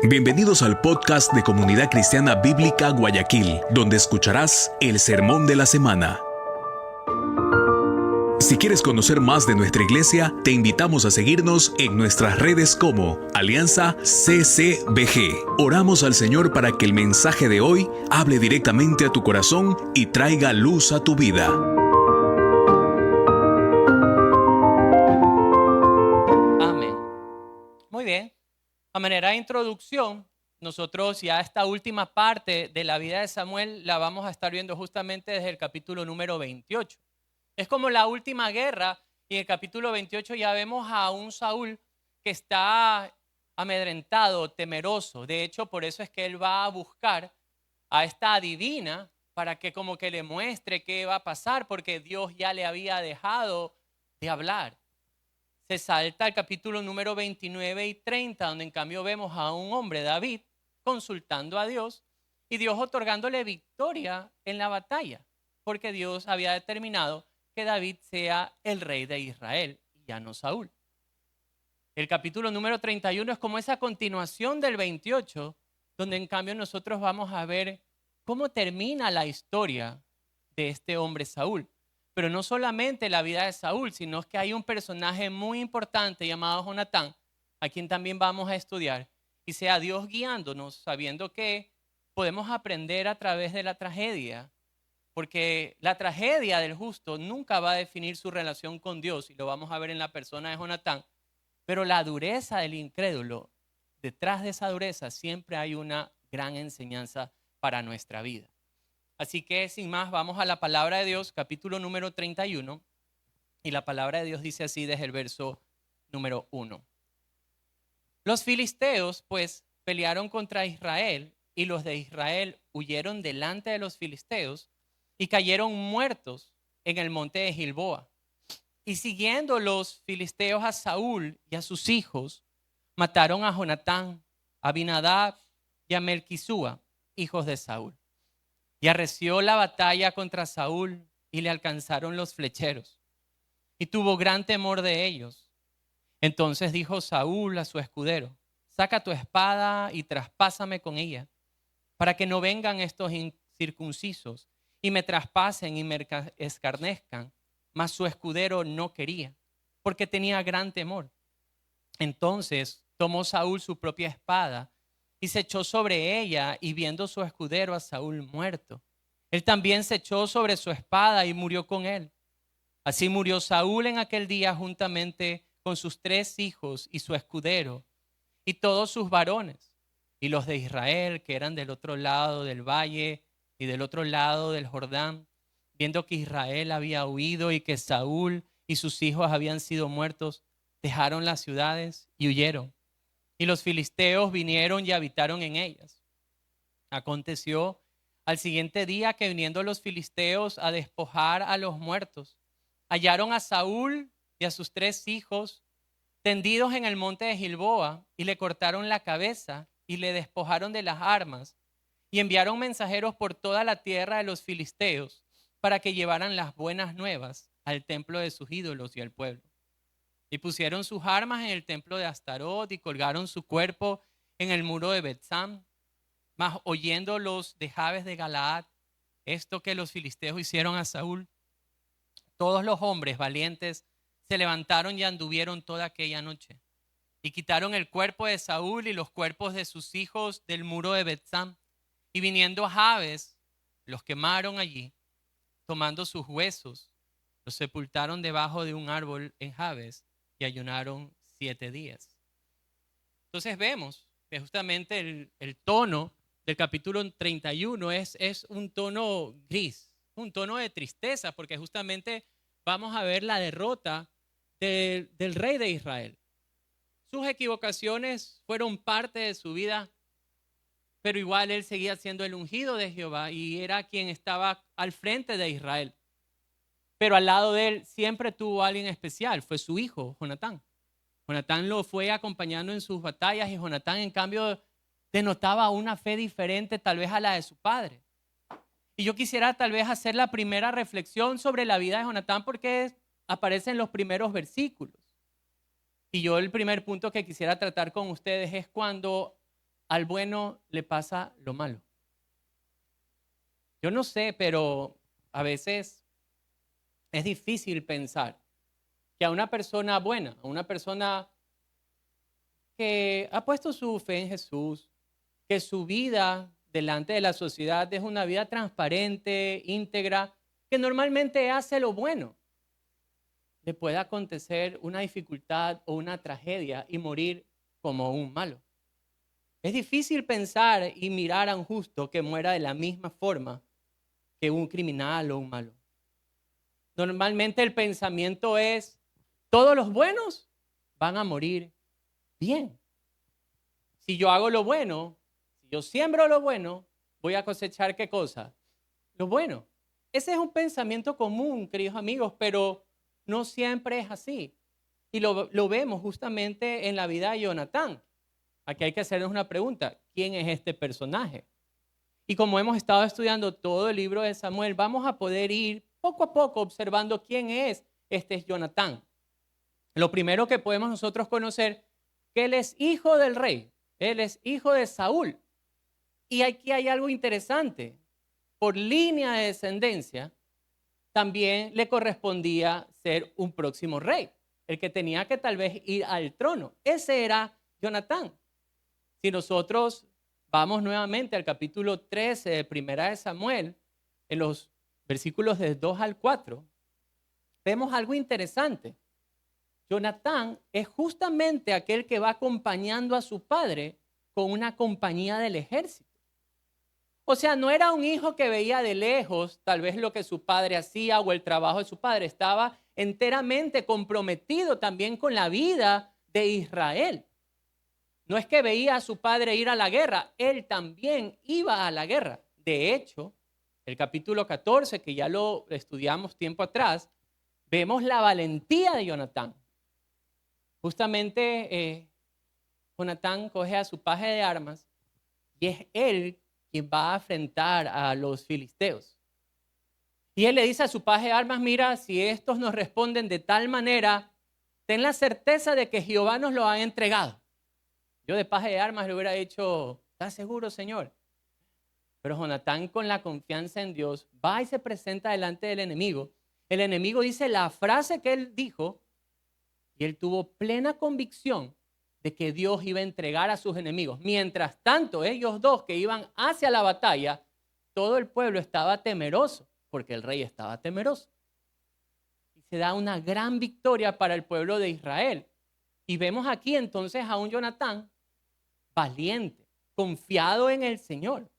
Bienvenidos al podcast de Comunidad Cristiana Bíblica Guayaquil, donde escucharás el Sermón de la Semana. Si quieres conocer más de nuestra iglesia, te invitamos a seguirnos en nuestras redes como Alianza CCBG. Oramos al Señor para que el mensaje de hoy hable directamente a tu corazón y traiga luz a tu vida. Amén. Muy bien. A manera de introducción, nosotros ya esta última parte de la vida de Samuel la vamos a estar viendo justamente desde el capítulo número 28. Es como la última guerra y en el capítulo 28 ya vemos a un Saúl que está amedrentado, temeroso. De hecho, por eso es que él va a buscar a esta adivina para que como que le muestre qué va a pasar, porque Dios ya le había dejado de hablar. Se salta al capítulo número 29 y 30, donde en cambio vemos a un hombre, David, consultando a Dios y Dios otorgándole victoria en la batalla, porque Dios había determinado que David sea el rey de Israel y ya no Saúl. El capítulo número 31 es como esa continuación del 28, donde en cambio nosotros vamos a ver cómo termina la historia de este hombre Saúl. Pero no solamente la vida de Saúl, sino que hay un personaje muy importante llamado Jonatán, a quien también vamos a estudiar, y sea Dios guiándonos, sabiendo que podemos aprender a través de la tragedia, porque la tragedia del justo nunca va a definir su relación con Dios, y lo vamos a ver en la persona de Jonatán, pero la dureza del incrédulo, detrás de esa dureza siempre hay una gran enseñanza para nuestra vida. Así que sin más, vamos a la palabra de Dios, capítulo número 31, y la palabra de Dios dice así desde el verso número 1. Los filisteos pues pelearon contra Israel y los de Israel huyeron delante de los filisteos y cayeron muertos en el monte de Gilboa. Y siguiendo los filisteos a Saúl y a sus hijos, mataron a Jonatán, a Abinadab y a Melquisúa, hijos de Saúl. Y arreció la batalla contra Saúl y le alcanzaron los flecheros. Y tuvo gran temor de ellos. Entonces dijo Saúl a su escudero: saca tu espada y traspásame con ella, para que no vengan estos incircuncisos y me traspasen y me escarnezcan. Mas su escudero no quería, porque tenía gran temor. Entonces tomó Saúl su propia espada y se echó sobre ella, y viendo su escudero a Saúl muerto, él también se echó sobre su espada y murió con él. Así murió Saúl en aquel día juntamente con sus 3 hijos y su escudero y todos sus varones. Y los de Israel, que eran del otro lado del valle y del otro lado del Jordán, viendo que Israel había huido y que Saúl y sus hijos habían sido muertos, dejaron las ciudades y huyeron. Y los filisteos vinieron y habitaron en ellas. Aconteció al siguiente día que viniendo los filisteos a despojar a los muertos, hallaron a Saúl y a sus 3 hijos tendidos en el monte de Gilboa, y le cortaron la cabeza y le despojaron de las armas, y enviaron mensajeros por toda la tierra de los filisteos para que llevaran las buenas nuevas al templo de sus ídolos y al pueblo. Y pusieron sus armas en el templo de Astarot y colgaron su cuerpo en el muro de Betsam. Mas oyendo los de Jabes de Galaad esto que los filisteos hicieron a Saúl, todos los hombres valientes se levantaron y anduvieron toda aquella noche. Y quitaron el cuerpo de Saúl y los cuerpos de sus hijos del muro de Betsam. Y viniendo a Jabes, los quemaron allí, tomando sus huesos, los sepultaron debajo de un árbol en Jabes y ayunaron 7 días. Entonces vemos que justamente el tono del capítulo 31 es un tono gris, un tono de tristeza, porque justamente vamos a ver la derrota del rey de Israel. Sus equivocaciones fueron parte de su vida, pero igual él seguía siendo el ungido de Jehová y era quien estaba al frente de Israel. Pero al lado de él siempre tuvo alguien especial, fue su hijo, Jonatán. Jonatán lo fue acompañando en sus batallas y Jonatán en cambio denotaba una fe diferente tal vez a la de su padre. Y yo quisiera tal vez hacer la primera reflexión sobre la vida de Jonatán porque aparece en los primeros versículos. Y yo el primer punto que quisiera tratar con ustedes es cuando al bueno le pasa lo malo. Yo no sé, pero a veces es difícil pensar que a una persona buena, a una persona que ha puesto su fe en Jesús, que su vida delante de la sociedad es una vida transparente, íntegra, que normalmente hace lo bueno, le puede acontecer una dificultad o una tragedia y morir como un malo. Es difícil pensar y mirar a un justo que muera de la misma forma que un criminal o un malo. Normalmente el pensamiento es, todos los buenos van a morir bien. Si yo hago lo bueno, si yo siembro lo bueno, voy a cosechar ¿qué cosa? Lo bueno. Ese es un pensamiento común, queridos amigos, pero no siempre es así. Y lo vemos justamente en la vida de Jonatán. Aquí hay que hacernos una pregunta. ¿Quién es este personaje? Y como hemos estado estudiando todo el libro de Samuel, vamos a poder ir poco a poco observando quién es este Jonatán. Lo primero que podemos nosotros conocer, que él es hijo del rey, él es hijo de Saúl. Y aquí hay algo interesante. Por línea de descendencia, también le correspondía ser un próximo rey, el que tenía que tal vez ir al trono. Ese era Jonatán. Si nosotros vamos nuevamente al capítulo 13 de Primera de Samuel, en los versículos de 2 al 4, vemos algo interesante. Jonatán es justamente aquel que va acompañando a su padre con una compañía del ejército. O sea, no era un hijo que veía de lejos tal vez lo que su padre hacía o el trabajo de su padre. Estaba enteramente comprometido también con la vida de Israel. No es que veía a su padre ir a la guerra, él también iba a la guerra. De hecho, el capítulo 14, que ya lo estudiamos tiempo atrás, vemos la valentía de Jonatán. Justamente Jonatán coge a su paje de armas y es él quien va a enfrentar a los filisteos. Y él le dice a su paje de armas, mira, si estos nos responden de tal manera, ten la certeza de que Jehová nos lo ha entregado. Yo de paje de armas le hubiera dicho, ¿estás seguro, Señor? Pero Jonatán, con la confianza en Dios, va y se presenta delante del enemigo. El enemigo dice la frase que él dijo y él tuvo plena convicción de que Dios iba a entregar a sus enemigos. Mientras tanto, ellos dos que iban hacia la batalla, todo el pueblo estaba temeroso, porque el rey estaba temeroso. Y se da una gran victoria para el pueblo de Israel. Y vemos aquí entonces a un Jonatán valiente, confiado en el Señor.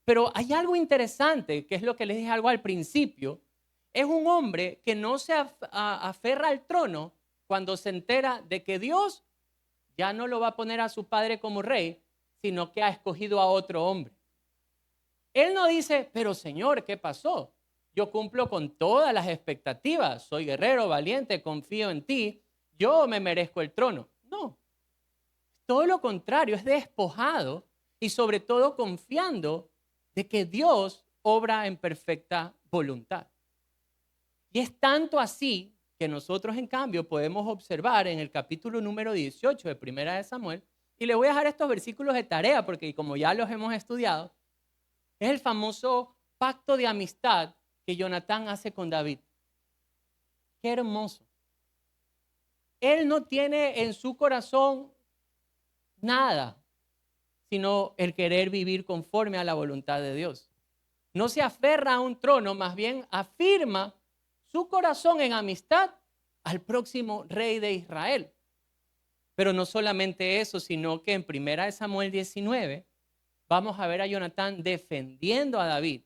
Pero hay algo interesante, que es lo que les dije algo al principio. Es un hombre que no se aferra al trono cuando se entera de que Dios ya no lo va a poner a su padre como rey, sino que ha escogido a otro hombre. Él no dice, pero Señor, ¿qué pasó? Yo cumplo con todas las expectativas, soy guerrero, valiente, confío en ti, yo me merezco el trono. No, todo lo contrario, es despojado y sobre todo confiando de que Dios obra en perfecta voluntad. Y es tanto así que nosotros en cambio podemos observar en el capítulo número 18 de Primera de Samuel, y les voy a dejar estos versículos de tarea porque como ya los hemos estudiado, es el famoso pacto de amistad que Jonatán hace con David. Qué hermoso. Él no tiene en su corazón nada, sino el querer vivir conforme a la voluntad de Dios. No se aferra a un trono, más bien afirma su corazón en amistad al próximo rey de Israel. Pero no solamente eso, sino que en 1 Samuel 19 vamos a ver a Jonatán defendiendo a David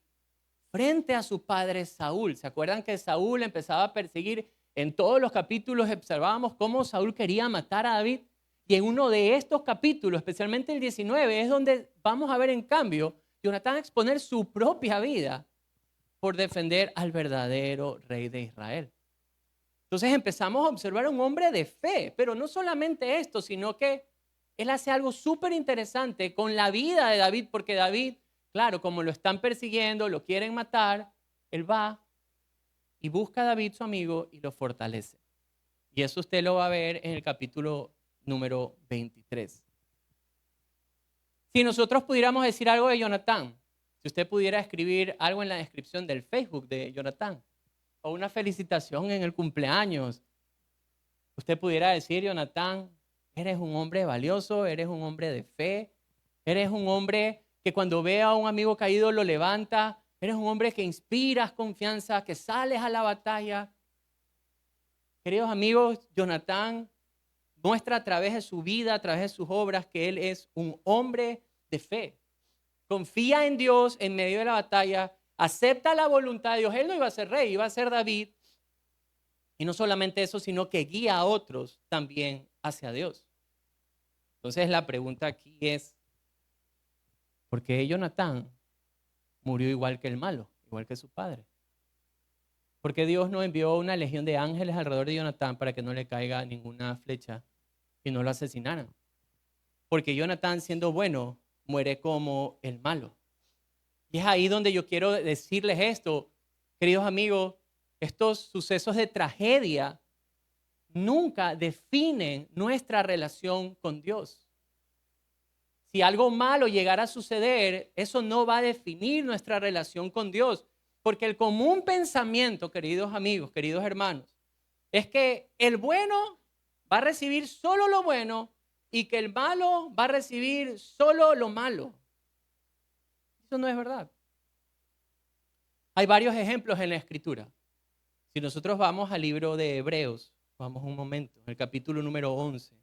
frente a su padre Saúl. ¿Se acuerdan que Saúl empezaba a perseguir? En todos los capítulos observábamos cómo Saúl quería matar a David. Y en uno de estos capítulos, especialmente el 19, es donde vamos a ver en cambio Jonatán exponer su propia vida por defender al verdadero rey de Israel. Entonces empezamos a observar a un hombre de fe, pero no solamente esto, sino que él hace algo súper interesante con la vida de David, porque David, claro, como lo están persiguiendo, lo quieren matar, él va y busca a David, su amigo, y lo fortalece. Y eso usted lo va a ver en el capítulo número 23. Si nosotros pudiéramos decir algo de Jonatán, si usted pudiera escribir algo en la descripción del Facebook de Jonatán, o una felicitación en el cumpleaños, usted pudiera decir, Jonatán, eres un hombre valioso, eres un hombre de fe, eres un hombre que cuando ve a un amigo caído lo levanta, eres un hombre que inspiras confianza, que sales a la batalla. Queridos amigos, Jonatán muestra a través de su vida, a través de sus obras, que él es un hombre de fe. Confía en Dios en medio de la batalla, acepta la voluntad de Dios. Él no iba a ser rey, iba a ser David. Y no solamente eso, sino que guía a otros también hacia Dios. Entonces la pregunta aquí es, ¿por qué Jonatán murió igual que el malo, igual que su padre? ¿Por qué Dios no envió una legión de ángeles alrededor de Jonatán para que no le caiga ninguna flecha y no lo asesinaran? Porque Jonatán, siendo bueno, muere como el malo. Y es ahí donde yo quiero decirles esto, queridos amigos, estos sucesos de tragedia nunca definen nuestra relación con Dios. Si algo malo llegara a suceder, eso no va a definir nuestra relación con Dios. Porque el común pensamiento, queridos amigos, queridos hermanos, es que el bueno va a recibir solo lo bueno y que el malo va a recibir solo lo malo. Eso no es verdad. Hay varios ejemplos en la Escritura. Si nosotros vamos al libro de Hebreos, vamos un momento, en el capítulo número 11,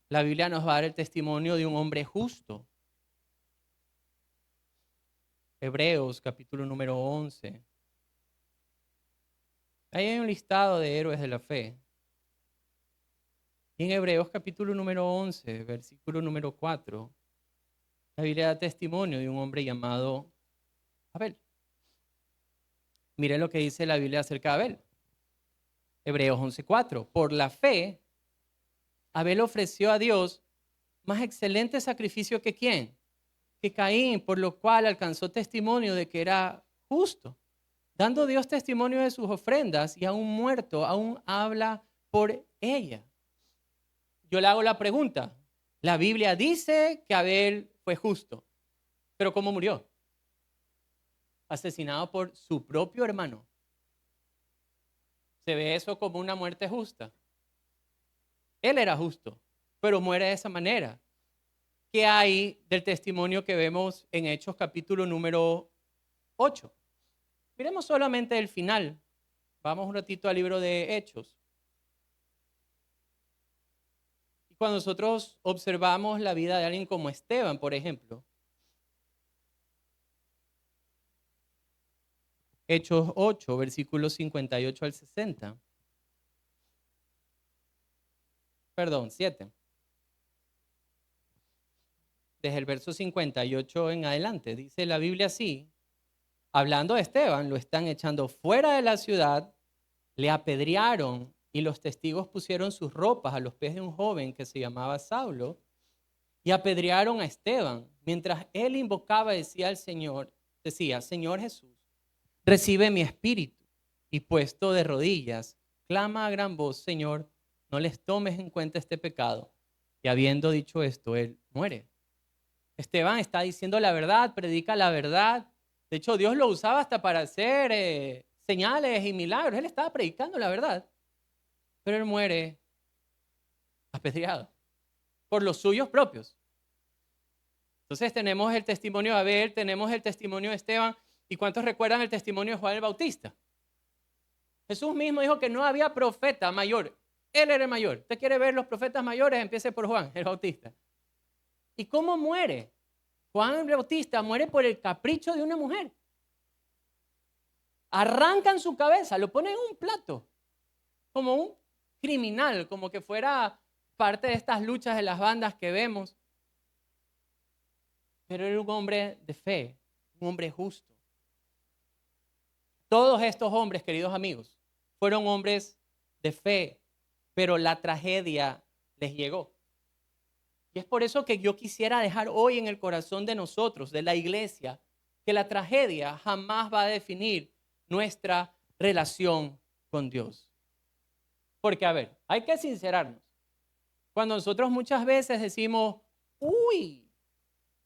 la Biblia nos va a dar el testimonio de un hombre justo. Hebreos, capítulo número 11. Ahí hay un listado de héroes de la fe. Y en Hebreos, capítulo número 11, versículo número 4, la Biblia da testimonio de un hombre llamado Abel. Mire lo que dice la Biblia acerca de Abel. Hebreos 11:4. Por la fe, Abel ofreció a Dios más excelente sacrificio que ¿quién? Que Caín, por lo cual alcanzó testimonio de que era justo. Dando Dios testimonio de sus ofrendas y aún muerto, aún habla por ella. Yo le hago la pregunta. La Biblia dice que Abel fue justo, pero ¿cómo murió? Asesinado por su propio hermano. ¿Se ve eso como una muerte justa? Él era justo, pero muere de esa manera. ¿Qué hay del testimonio que vemos en Hechos capítulo número 8? Miremos solamente el final. Vamos un ratito al libro de Hechos. Y cuando nosotros observamos la vida de alguien como Esteban, por ejemplo, Hechos 8, versículos 58 al 60. Perdón, 7. Desde el verso 58 en adelante, dice la Biblia así, hablando de Esteban, lo están echando fuera de la ciudad, le apedrearon y los testigos pusieron sus ropas a los pies de un joven que se llamaba Saulo y apedrearon a Esteban. Mientras él invocaba, decía al Señor, Señor Jesús, recibe mi espíritu. Y puesto de rodillas, clama a gran voz, Señor, no les tomes en cuenta este pecado. Y habiendo dicho esto, él muere. Esteban está diciendo la verdad, predica la verdad. De hecho, Dios lo usaba hasta para hacer señales y milagros. Él estaba predicando la verdad. Pero él muere apedreado por los suyos propios. Entonces tenemos el testimonio de Abel, tenemos el testimonio de Esteban. ¿Y cuántos recuerdan el testimonio de Juan el Bautista? Jesús mismo dijo que no había profeta mayor. Él era el mayor. ¿Usted quiere ver los profetas mayores? Empiece por Juan el Bautista. ¿Y cómo muere? Juan el Bautista muere por el capricho de una mujer. Arrancan su cabeza, lo ponen en un plato, como un criminal, como que fuera parte de estas luchas de las bandas que vemos. Pero era un hombre de fe, un hombre justo. Todos estos hombres, queridos amigos, fueron hombres de fe, pero la tragedia les llegó. Y es por eso que yo quisiera dejar hoy en el corazón de nosotros, de la iglesia, que la tragedia jamás va a definir nuestra relación con Dios. Porque, a ver, hay que sincerarnos. Cuando nosotros muchas veces decimos, uy,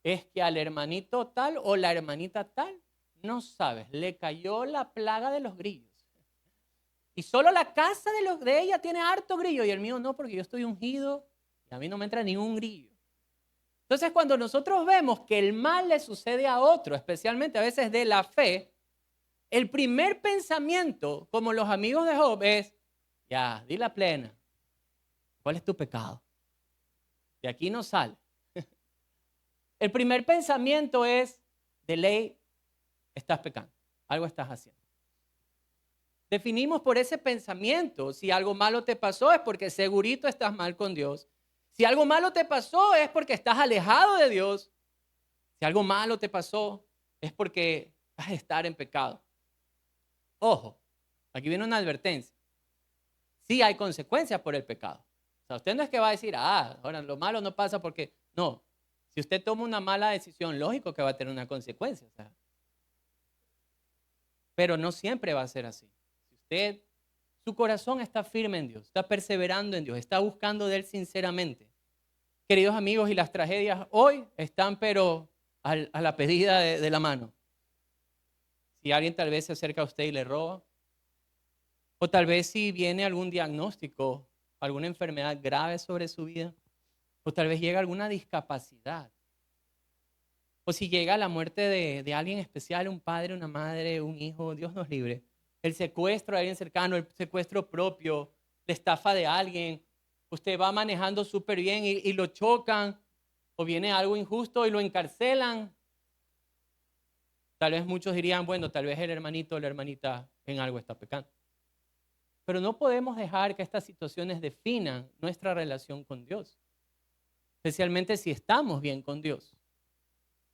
es que al hermanito tal o la hermanita tal, no sabes, le cayó la plaga de los grillos. Y solo la casa de ella tiene harto grillo y el mío no, porque yo estoy ungido y a mí no me entra ningún grillo. Entonces, cuando nosotros vemos que el mal le sucede a otro, especialmente a veces de la fe, el primer pensamiento, como los amigos de Job, es, ya, di la plena, ¿cuál es tu pecado? De aquí no sale. El primer pensamiento es, de ley, estás pecando, algo estás haciendo. Definimos por ese pensamiento, si algo malo te pasó es porque segurito estás mal con Dios. Si algo malo te pasó es porque estás alejado de Dios. Si algo malo te pasó es porque vas a estar en pecado. Ojo, aquí viene una advertencia. Sí hay consecuencias por el pecado. O sea, usted no es que va a decir, ahora lo malo no pasa porque... No, si usted toma una mala decisión, lógico que va a tener una consecuencia. O sea, pero no siempre va a ser así. Si usted, su corazón está firme en Dios, está perseverando en Dios, está buscando de Él sinceramente. Queridos amigos, y las tragedias hoy están pero a la pedida de la mano. Si alguien tal vez se acerca a usted y le roba, o tal vez si viene algún diagnóstico, alguna enfermedad grave sobre su vida, o tal vez llega alguna discapacidad, o si llega la muerte de alguien especial, un padre, una madre, un hijo, Dios nos libre, el secuestro de alguien cercano, el secuestro propio, la estafa de alguien, usted va manejando súper bien y lo chocan, o viene algo injusto y lo encarcelan. Tal vez muchos dirían, bueno, tal vez el hermanito o la hermanita en algo está pecando. Pero no podemos dejar que estas situaciones definan nuestra relación con Dios, especialmente si estamos bien con Dios.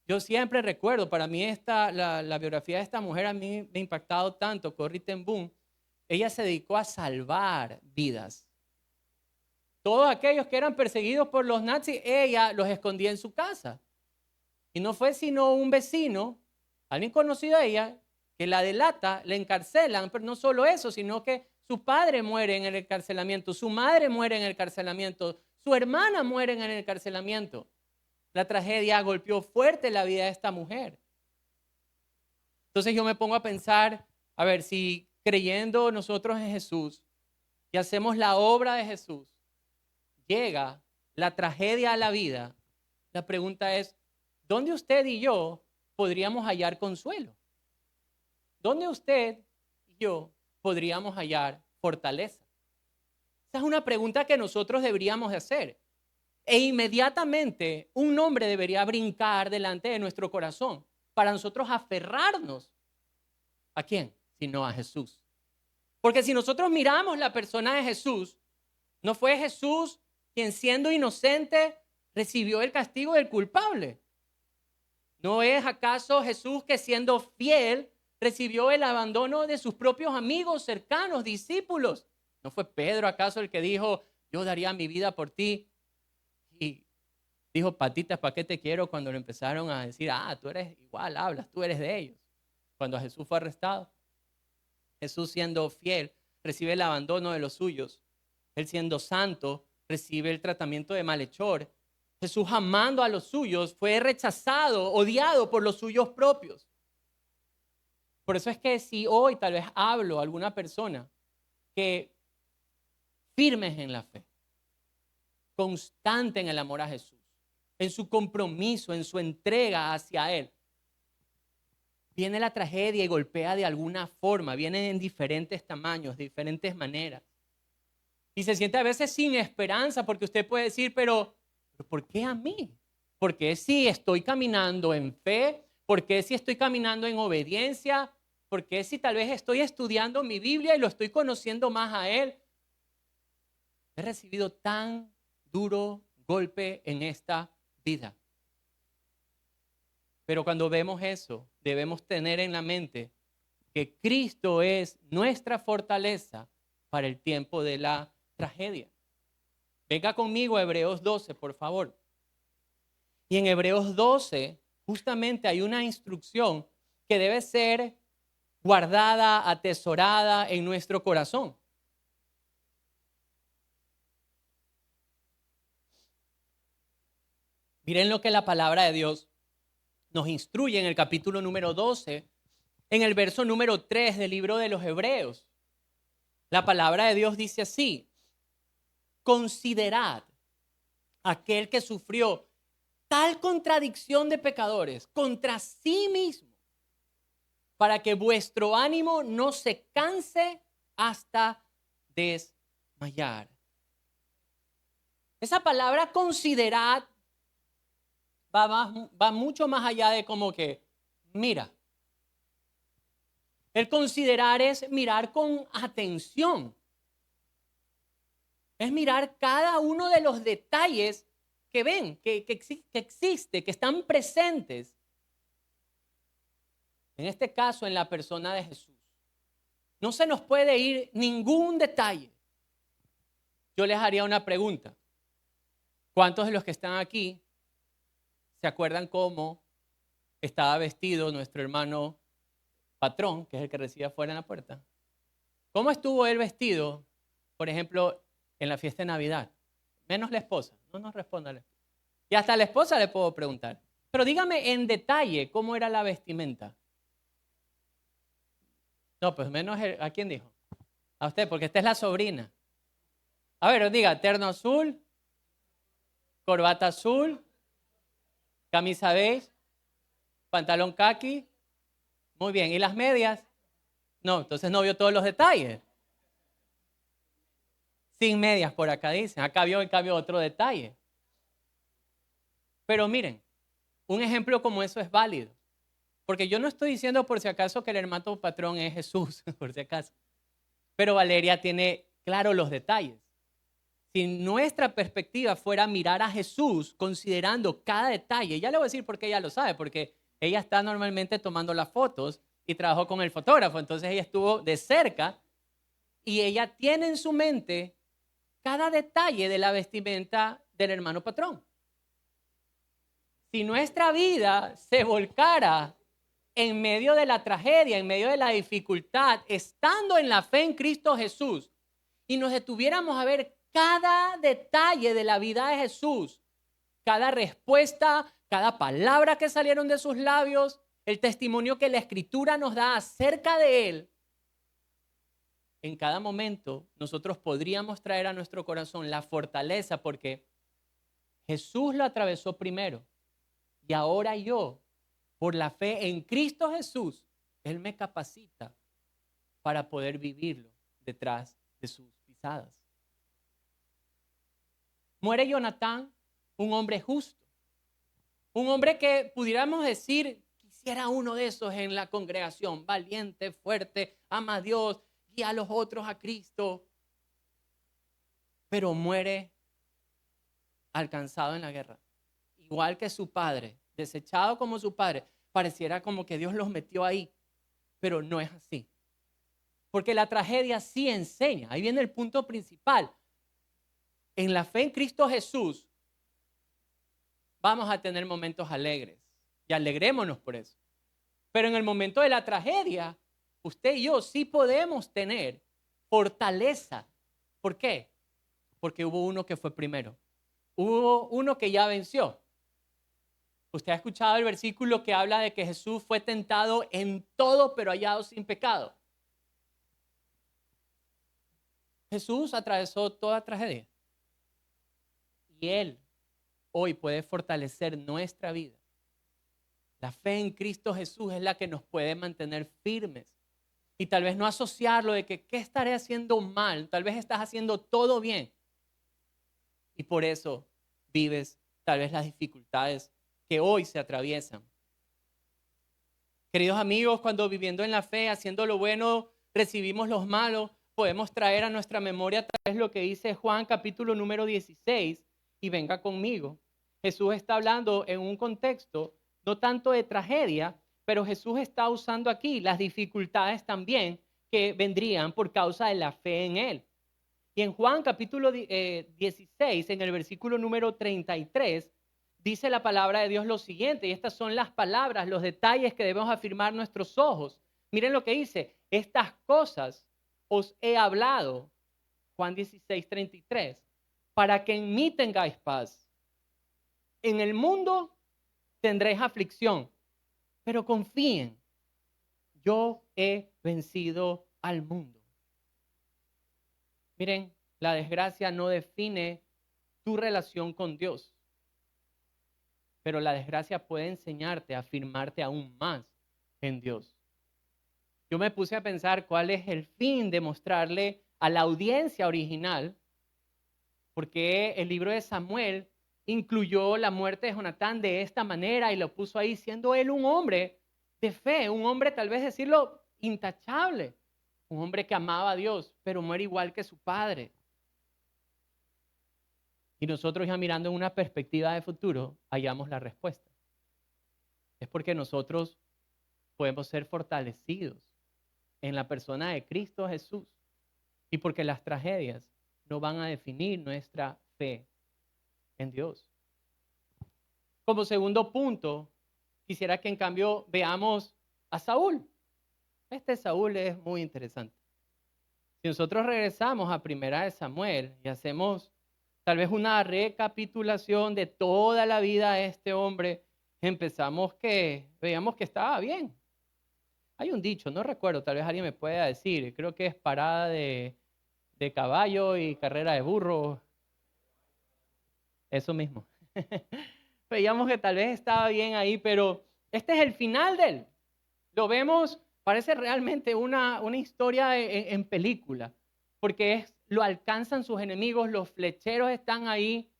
Yo siempre recuerdo, para mí la biografía de esta mujer a mí me ha impactado tanto, Corrie ten Boom. Ella se dedicó a salvar vidas. Todos aquellos que eran perseguidos por los nazis, ella los escondía en su casa. Y no fue sino un vecino, alguien conocido a ella, que la delata, la encarcelan, pero no solo eso, sino que su padre muere en el encarcelamiento, su madre muere en el encarcelamiento, su hermana muere en el encarcelamiento. La tragedia golpeó fuerte la vida de esta mujer. Entonces yo me pongo a pensar, a ver, si creyendo nosotros en Jesús y hacemos la obra de Jesús, llega la tragedia a la vida, la pregunta es, ¿dónde usted y yo podríamos hallar consuelo? ¿Dónde usted y yo podríamos hallar fortaleza? Esa es una pregunta que nosotros deberíamos de hacer. E inmediatamente un nombre debería brincar delante de nuestro corazón para nosotros aferrarnos. ¿A quién? Sino a Jesús. Porque si nosotros miramos la persona de Jesús, no fue Jesús quien siendo inocente recibió el castigo del culpable. ¿No es acaso Jesús que siendo fiel recibió el abandono de sus propios amigos, cercanos, discípulos? ¿No fue Pedro acaso el que dijo, yo daría mi vida por ti? Y dijo, patitas, ¿para qué te quiero? Cuando le empezaron a decir, tú eres igual, hablas, tú eres de ellos. Cuando Jesús fue arrestado, Jesús siendo fiel recibe el abandono de los suyos. Él siendo santo recibe el tratamiento de malhechor. Jesús amando a los suyos fue rechazado, odiado por los suyos propios. Por eso es que si hoy tal vez hablo a alguna persona que firmes en la fe, constante en el amor a Jesús, en su compromiso, en su entrega hacia Él, viene la tragedia y golpea de alguna forma, viene en diferentes tamaños, de diferentes maneras. Y se siente a veces sin esperanza porque usted puede decir, pero ¿por qué a mí? ¿Por qué si estoy caminando en fe? ¿Por qué si estoy caminando en obediencia? ¿Por qué si tal vez estoy estudiando mi Biblia y lo estoy conociendo más a Él? He recibido tan duro golpe en esta vida. Pero cuando vemos eso, debemos tener en la mente que Cristo es nuestra fortaleza para el tiempo de la tragedia. Venga conmigo a Hebreos 12, por favor. Y en Hebreos 12, justamente hay una instrucción que debe ser guardada, atesorada en nuestro corazón. Miren lo que la palabra de Dios nos instruye en el capítulo número 12, en el verso número 3 del libro de los Hebreos. La palabra de Dios dice así: considerad aquel que sufrió tal contradicción de pecadores contra sí mismo, para que vuestro ánimo no se canse hasta desmayar. Esa palabra considerad va mucho más allá de como que mira. El considerar es mirar con atención. Es mirar cada uno de los detalles que ven, que existe, que están presentes. En este caso, en la persona de Jesús. No se nos puede ir ningún detalle. Yo les haría una pregunta. ¿Cuántos de los que están aquí se acuerdan cómo estaba vestido nuestro hermano patrón, que es el que recibe afuera en la puerta? ¿Cómo estuvo él vestido, por ejemplo, en la fiesta de Navidad? Menos la esposa, no nos responda la esposa. Y hasta a la esposa le puedo preguntar. Pero dígame en detalle cómo era la vestimenta. No, pues menos, ¿a quién dijo? A usted, porque esta es la sobrina. A ver, diga, terno azul, corbata azul, camisa beige, pantalón caqui. Muy bien, ¿y las medias? No, entonces no vio todos los detalles. Sin medias por acá dicen. Acá vio en cambio otro detalle. Pero miren, un ejemplo como eso es válido. Porque yo no estoy diciendo por si acaso que el hermano patrón es Jesús, por si acaso. Pero Valeria tiene claro los detalles. Si nuestra perspectiva fuera mirar a Jesús considerando cada detalle, ya le voy a decir por qué ella lo sabe, porque ella está normalmente tomando las fotos y trabajó con el fotógrafo, entonces ella estuvo de cerca y ella tiene en su mente cada detalle de la vestimenta del hermano patrón. Si nuestra vida se volcara en medio de la tragedia, en medio de la dificultad, estando en la fe en Cristo Jesús, y nos detuviéramos a ver cada detalle de la vida de Jesús, cada respuesta, cada palabra que salieron de sus labios, el testimonio que la Escritura nos da acerca de Él, en cada momento nosotros podríamos traer a nuestro corazón la fortaleza porque Jesús lo atravesó primero y ahora yo, por la fe en Cristo Jesús, Él me capacita para poder vivirlo detrás de sus pisadas. Muere Jonatán, un hombre justo, un hombre que pudiéramos decir, quisiera uno de esos en la congregación, valiente, fuerte, ama a Dios, guía a los otros a Cristo, pero muere alcanzado en la guerra. Igual que su padre, desechado como su padre, pareciera como que Dios los metió ahí, pero no es así. Porque la tragedia sí enseña, ahí viene el punto principal. En la fe en Cristo Jesús vamos a tener momentos alegres y alegrémonos por eso. Pero en el momento de la tragedia, usted y yo sí podemos tener fortaleza. ¿Por qué? Porque hubo uno que fue primero. Hubo uno que ya venció. Usted ha escuchado el versículo que habla de que Jesús fue tentado en todo, pero hallado sin pecado. Jesús atravesó toda tragedia. Y Él hoy puede fortalecer nuestra vida. La fe en Cristo Jesús es la que nos puede mantener firmes. Y tal vez no asociarlo de que ¿qué estaré haciendo mal? Tal vez estás haciendo todo bien. Y por eso vives tal vez las dificultades que hoy se atraviesan. Queridos amigos, cuando viviendo en la fe, haciendo lo bueno, recibimos los malos, podemos traer a nuestra memoria tal vez lo que dice Juan capítulo número 16 y venga conmigo. Jesús está hablando en un contexto no tanto de tragedia, pero Jesús está usando aquí las dificultades también que vendrían por causa de la fe en Él. Y en Juan capítulo 16, en el versículo número 33, dice la palabra de Dios lo siguiente, y estas son las palabras, los detalles que debemos afirmar nuestros ojos. Miren lo que dice, estas cosas os he hablado, Juan 16, 33, para que en mí tengáis paz. en el mundo tendréis aflicción, pero confíen, yo he vencido al mundo. Miren, la desgracia no define tu relación con Dios, pero la desgracia puede enseñarte a afirmarte aún más en Dios. Yo me puse a pensar cuál es el fin de mostrarle a la audiencia original por qué el libro de Samuel incluyó la muerte de Jonatán de esta manera y lo puso ahí, siendo él un hombre de fe, un hombre tal vez decirlo intachable, un hombre que amaba a Dios, pero muere igual que su padre. Y nosotros ya mirando en una perspectiva de futuro, hallamos la respuesta. Es porque nosotros podemos ser fortalecidos en la persona de Cristo Jesús y porque las tragedias no van a definir nuestra fe en Dios. Como segundo punto, quisiera que en cambio veamos a Saúl. Este Saúl es muy interesante. Si nosotros regresamos a Primera de Samuel y hacemos tal vez una recapitulación de toda la vida de este hombre, veíamos que estaba bien. Hay un dicho, no recuerdo, tal vez alguien me pueda decir, creo que es parada de caballo y carrera de burro. Eso mismo. Veíamos que tal vez estaba bien ahí, pero este es el final de él. Lo vemos, parece realmente una historia en película, porque lo alcanzan sus enemigos, los flecheros están ahí,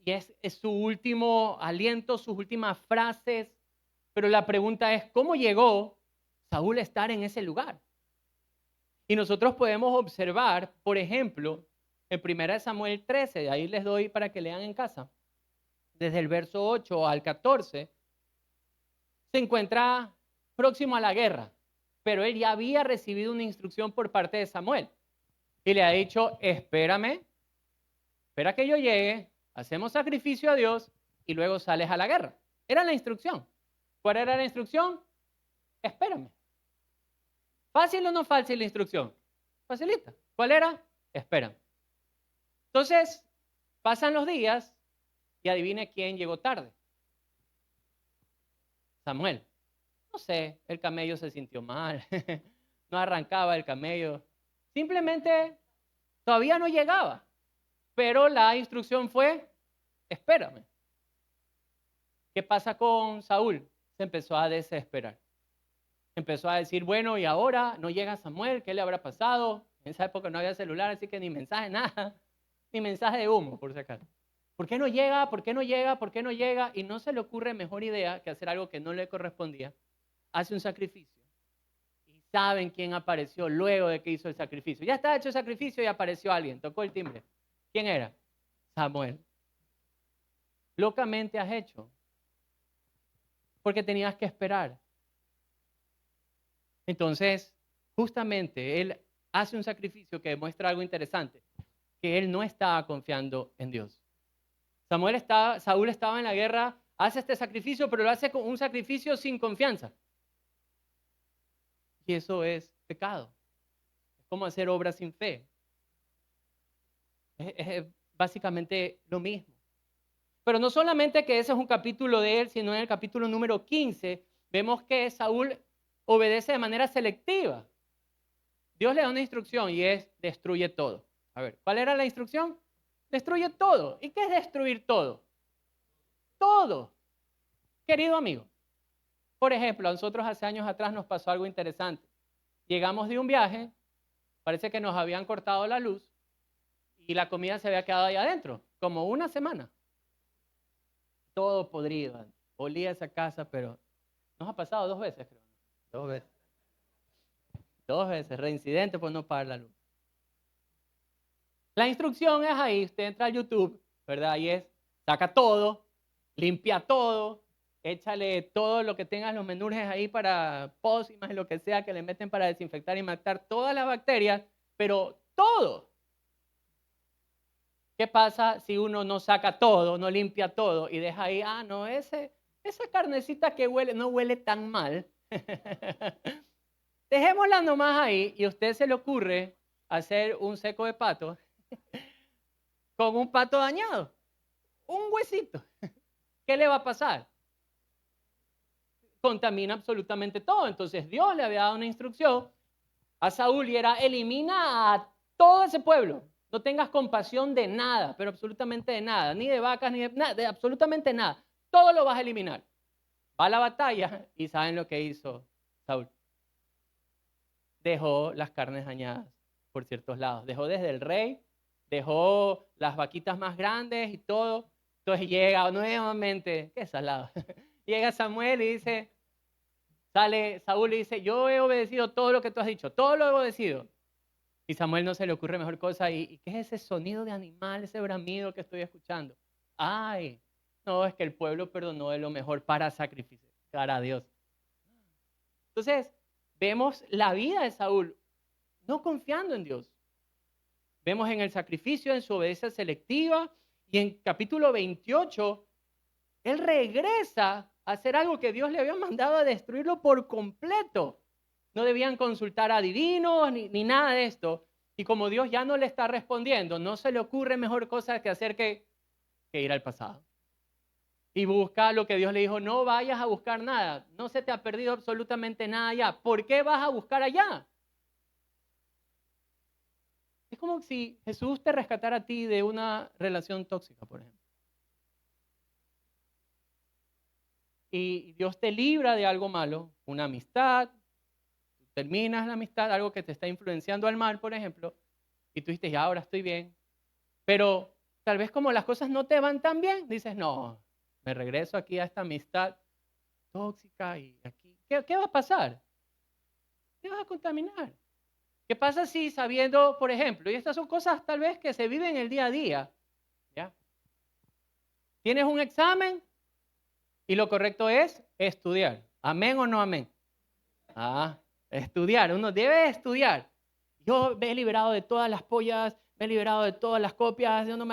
y es su último aliento, sus últimas frases, pero la pregunta es, ¿cómo llegó Saúl a estar en ese lugar? Y nosotros podemos observar, por ejemplo, en 1 Samuel 13, de ahí les doy para que lean en casa, desde el verso 8 al 14, se encuentra próximo a la guerra, pero él ya había recibido una instrucción por parte de Samuel y le ha dicho, espérame, espera que yo llegue, hacemos sacrificio a Dios y luego sales a la guerra. Era la instrucción. ¿Cuál era la instrucción? Espérame. ¿Fácil o no fácil la instrucción? Facilita. ¿Cuál era? Espérame. Entonces, pasan los días y adivine quién llegó tarde. Samuel. No sé, el camello se sintió mal, no arrancaba el camello. Simplemente todavía no llegaba, pero la instrucción fue, espérame. ¿Qué pasa con Saúl? Se empezó a desesperar. Empezó a decir, bueno, y ahora no llega Samuel, ¿qué le habrá pasado? En esa época no había celular, así que ni mensaje, nada, ni mensaje de humo, por si acaso. ¿Por qué no llega? ¿Por qué no llega? ¿Por qué no llega? Y no se le ocurre mejor idea que hacer algo que no le correspondía. Hace un sacrificio. Y saben quién apareció luego de que hizo el sacrificio. Ya está hecho el sacrificio y apareció alguien. Tocó el timbre. ¿Quién era? Samuel. Locamente has hecho. Porque tenías que esperar. Entonces, justamente, él hace un sacrificio que demuestra algo interesante. Que él no estaba confiando en Dios. Saúl estaba en la guerra, hace este sacrificio, pero lo hace con un sacrificio sin confianza. Y eso es pecado. Es como hacer obras sin fe. Es básicamente lo mismo. Pero no solamente que ese es un capítulo de él, sino en el capítulo número 15 vemos que Saúl obedece de manera selectiva. Dios le da una instrucción y es destruye todo. A ver, ¿cuál era la instrucción? Destruye todo. ¿Y qué es destruir todo? Todo. Querido amigo, por ejemplo, a nosotros hace años atrás nos pasó algo interesante. Llegamos de un viaje, parece que nos habían cortado la luz y la comida se había quedado ahí adentro, como una semana. Todo podrido, olía esa casa, pero nos ha pasado 2 veces, creo. 2 veces. 2 veces, reincidente por no pagar la luz. La instrucción es ahí, usted entra a YouTube, ¿verdad? Y es, saca todo, limpia todo, échale todo lo que tengan los menús ahí para pócimas y lo que sea que le meten para desinfectar y matar todas las bacterias, pero todo. ¿Qué pasa si uno no saca todo, no limpia todo y deja ahí, no, esa carnecita que huele, no huele tan mal? Dejémosla nomás ahí y a usted se le ocurre hacer un seco de pato con un pato dañado. un huesito, ¿qué le va a pasar? Contamina absolutamente todo. Entonces Dios le había dado una instrucción a Saúl y era: elimina a todo ese pueblo. No tengas compasión de nada, pero absolutamente de nada, ni de vacas, ni de nada, de absolutamente nada. Todo lo vas a eliminar. Va a la batalla y ¿saben lo que hizo Saúl? Dejó las carnes dañadas por ciertos lados. Dejó desde el rey, dejó las vaquitas más grandes y todo. Entonces llega nuevamente, qué salado. Llega Samuel y dice, sale Saúl y dice: yo he obedecido todo lo que tú has dicho, todo lo he obedecido. Y Samuel no se le ocurre mejor cosa. ¿Y qué es ese sonido de animal, ese bramido que estoy escuchando? Ay, no, es que el pueblo perdonó de lo mejor para sacrificar a Dios. Entonces, vemos la vida de Saúl no confiando en Dios. Vemos en el sacrificio, en su obediencia selectiva, y en capítulo 28, él regresa a hacer algo que Dios le había mandado a destruirlo por completo. No debían consultar a adivinos ni nada de esto. Y como Dios ya no le está respondiendo, no se le ocurre mejor cosa que hacer que ir al pasado. Y busca lo que Dios le dijo: no vayas a buscar nada, no se te ha perdido absolutamente nada allá. ¿Por qué vas a buscar allá? Es como si Jesús te rescatara a ti de una relación tóxica, por ejemplo. Y Dios te libra de algo malo, una amistad, terminas la amistad, algo que te está influenciando al mal, por ejemplo, y tú dices: ya, ahora estoy bien. Pero tal vez como las cosas no te van tan bien, dices: no, me regreso aquí a esta amistad tóxica y aquí. ¿Qué va a pasar? Te vas a contaminar. ¿Qué pasa si sabiendo, por ejemplo, y estas son cosas tal vez que se viven el día a día, ¿ya? Tienes un examen y lo correcto es estudiar. ¿Amén o no amén? Estudiar. Uno debe estudiar. Yo me he liberado de todas las pollas, me he liberado de todas las copias, yo no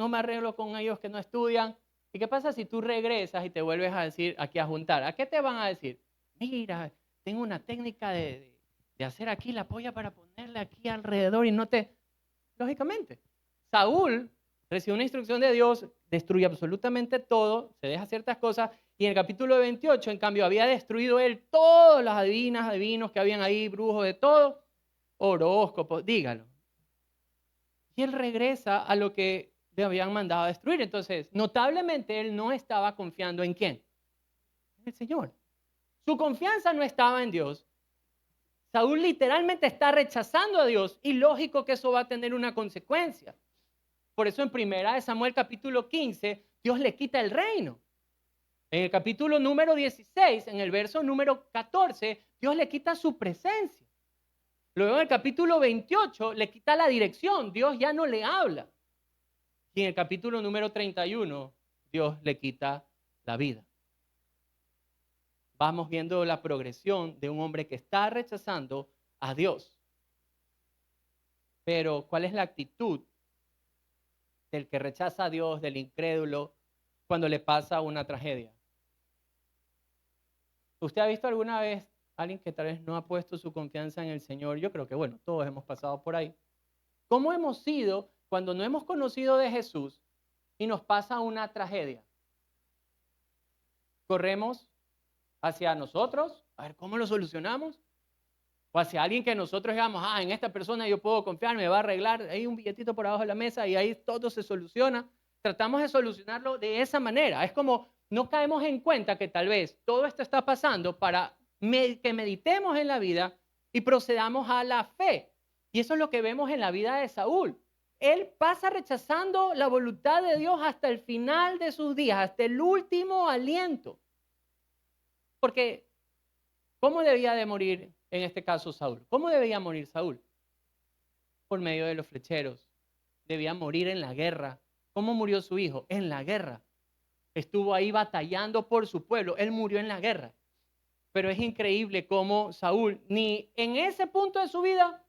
me arreglo con ellos que no estudian. ¿Y qué pasa si tú regresas y te vuelves a decir aquí a juntar? ¿A qué te van a decir? Mira, tengo una técnica de hacer aquí la polla para ponerle aquí alrededor y no te... Lógicamente, Saúl recibe una instrucción de Dios, destruye absolutamente todo, se deja ciertas cosas, y en el capítulo 28, en cambio, había destruido él todas las adivinos que habían ahí, brujos de todo, horóscopos, dígalo. Y él regresa a lo que le habían mandado a destruir. Entonces, notablemente, él no estaba confiando ¿en quién? En el Señor. Su confianza no estaba en Dios. Saúl literalmente está rechazando a Dios y lógico que eso va a tener una consecuencia. Por eso en 1 Samuel capítulo 15, Dios le quita el reino. En el capítulo número 16, en el verso número 14, Dios le quita su presencia. Luego en el capítulo 28 le quita la dirección, Dios ya no le habla. Y en el capítulo número 31, Dios le quita la vida. Vamos viendo la progresión de un hombre que está rechazando a Dios. Pero, ¿cuál es la actitud del que rechaza a Dios, del incrédulo, cuando le pasa una tragedia? ¿Usted ha visto alguna vez a alguien que tal vez no ha puesto su confianza en el Señor? Yo creo que, bueno, todos hemos pasado por ahí. ¿Cómo hemos sido cuando no hemos conocido de Jesús y nos pasa una tragedia? Corremos hacia nosotros, a ver cómo lo solucionamos, o hacia alguien que nosotros digamos: en esta persona yo puedo confiar, me va a arreglar, hay un billetito por abajo de la mesa y ahí todo se soluciona. Tratamos de solucionarlo de esa manera. Es como no caemos en cuenta que tal vez todo esto está pasando para que meditemos en la vida y procedamos a la fe. Y eso es lo que vemos en la vida de Saúl. Él pasa rechazando la voluntad de Dios hasta el final de sus días, hasta el último aliento. Porque, ¿cómo debía de morir en este caso Saúl? ¿Cómo debía morir Saúl? Por medio de los flecheros. Debía morir en la guerra. ¿Cómo murió su hijo? En la guerra. Estuvo ahí batallando por su pueblo. Él murió en la guerra. Pero es increíble cómo Saúl, ni en ese punto de su vida,